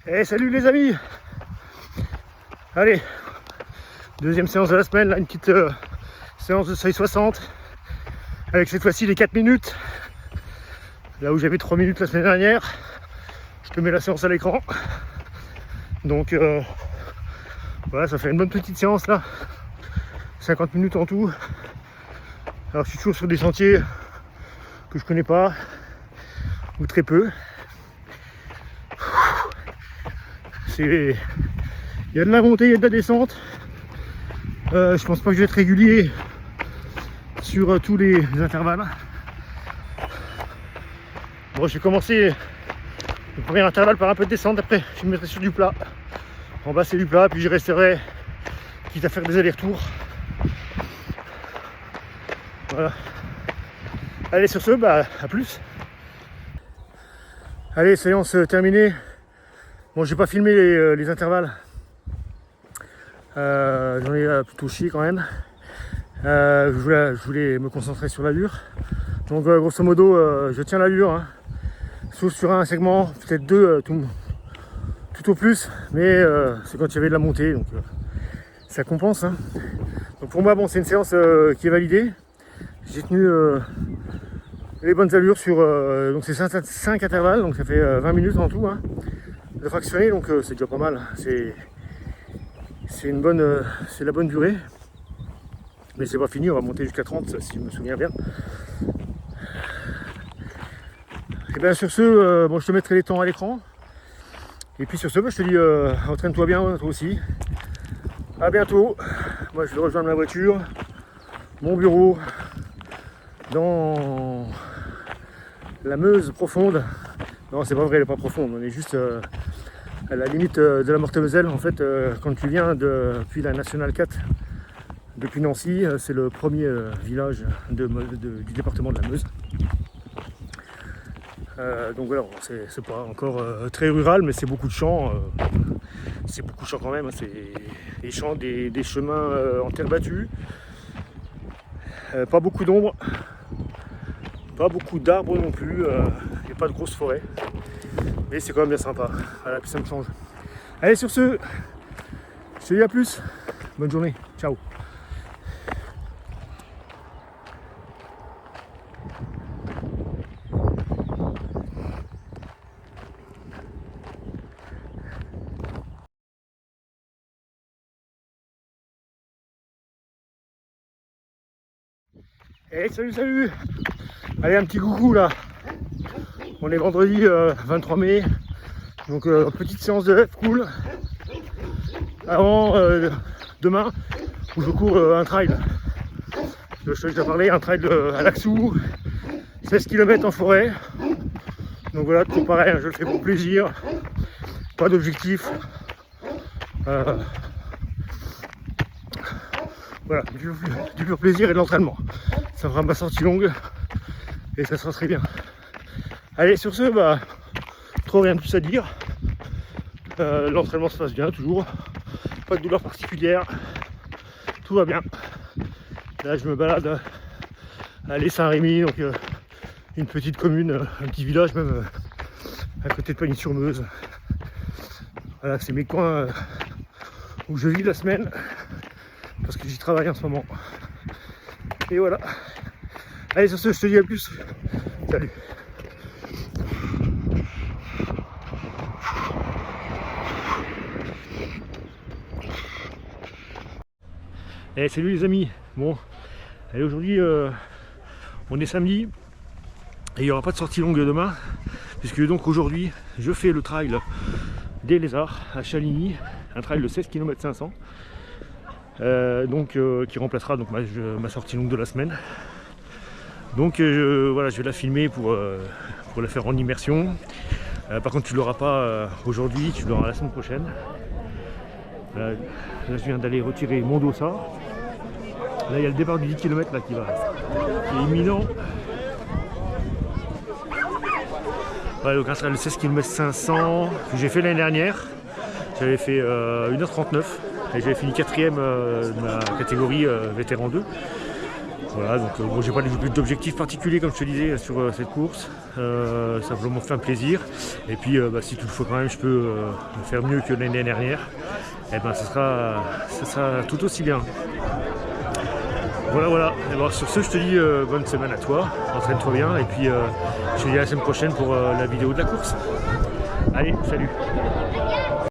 Et salut les amis. Allez, deuxième séance de la semaine, là, une petite séance de seuil 60 avec cette fois-ci les 4 minutes. Là où j'avais 3 minutes la semaine dernière, je te mets la séance à l'écran. Donc voilà, ça fait une bonne petite séance là, 50 minutes en tout. Alors je suis toujours sur des sentiers que je connais pas ou très peu. Il y a de la montée, il y a de la descente. Je pense pas que je vais être régulier sur tous les intervalles. Bon, je vais commencer le premier intervalle par un peu de descente, après je me mettrai sur du plat. En bas c'est du plat, puis je resterai quitte à faire des allers-retours. Voilà. Allez, sur ce, à plus. Allez, séance terminée. Bon, j'ai pas filmé les intervalles. J'en ai plutôt chié quand même. Je voulais me concentrer sur l'allure. Donc grosso modo, je tiens l'allure, hein. Sauf sur un segment, peut-être deux tout au plus, mais c'est quand il y avait de la montée, donc ça compense, hein. Donc pour moi, bon, c'est une séance qui est validée. J'ai tenu les bonnes allures sur donc c'est 5 intervalles, donc ça fait 20 minutes en tout, hein, de fractionner, donc c'est déjà pas mal. C'est la bonne durée, mais c'est pas fini, on va monter jusqu'à 30 si je me souviens bien. Et bien sur ce, bon, je te mettrai les temps à l'écran, et puis sur ce, je te dis entraîne-toi bien toi aussi. À bientôt. Moi je vais rejoindre ma voiture, mon bureau dans la Meuse profonde. Non, c'est pas vrai, elle est pas profonde, on est juste à la limite de la Meurthe-et-Moselle. En fait, quand tu viens depuis la Nationale 4, depuis Nancy, c'est le premier village du département de la Meuse. Donc voilà, c'est pas encore très rural, mais c'est beaucoup de champs. C'est beaucoup de champs quand même, hein. C'est des champs, des chemins en terre battue. Pas beaucoup d'ombre, pas beaucoup d'arbres non plus. Il n'y a pas de grosses forêts, mais c'est quand même bien sympa. Voilà, puis ça me change. Allez, sur ce, je te dis à plus. Bonne journée, ciao. Hey, salut. Allez, un petit coucou là. On est vendredi 23 mai. Donc petite séance de F cool. Avant demain, où je cours un trail. Je t'ai déjà parlé, un trail à Laxou. 16 km en forêt. Donc voilà, toujours pareil, je le fais pour plaisir. Pas d'objectif. Voilà, du pur plaisir et de l'entraînement. Ça fera ma sortie longue et ça sera très bien. Allez, sur ce, trop rien de plus à dire. L'entraînement se passe bien, toujours. Pas de douleur particulière. Tout va bien. Là, je me balade à l'Est Saint-Rémy, donc une petite commune, un petit village même, à côté de Pagny-sur-Meuse. Voilà, c'est mes coins où je vis la semaine, parce que j'y travaille en ce moment. Et voilà. Allez, sur ce, je te dis à plus. Salut. Et salut les amis. Bon, allez, aujourd'hui, on est samedi et il n'y aura pas de sortie longue demain, puisque donc aujourd'hui, je fais le trail des Lézards à Chaligny, un trail de 16 km 500. Qui remplacera donc ma sortie longue de la semaine. Donc voilà, je vais la filmer pour la faire en immersion. Par contre, tu l'auras pas aujourd'hui, tu l'auras la semaine prochaine. Là, je viens d'aller retirer mon dossard. Là, il y a le départ du 10 km là, qui est imminent. Voilà, donc un trail de 16 km 500 que j'ai fait l'année dernière. J'avais fait 1h39. Et j'avais fini 4ème de ma catégorie vétéran 2. Voilà, donc bon, j'ai pas d'objectif particulier comme je te disais sur cette course, simplement fait un plaisir. Et puis si toutefois quand même je peux faire mieux que l'année dernière, et ben ça sera tout aussi bien. Voilà. Et bon, sur ce, je te dis bonne semaine à toi, entraîne-toi bien, et puis je te dis à la semaine prochaine pour la vidéo de la course. Allez, salut.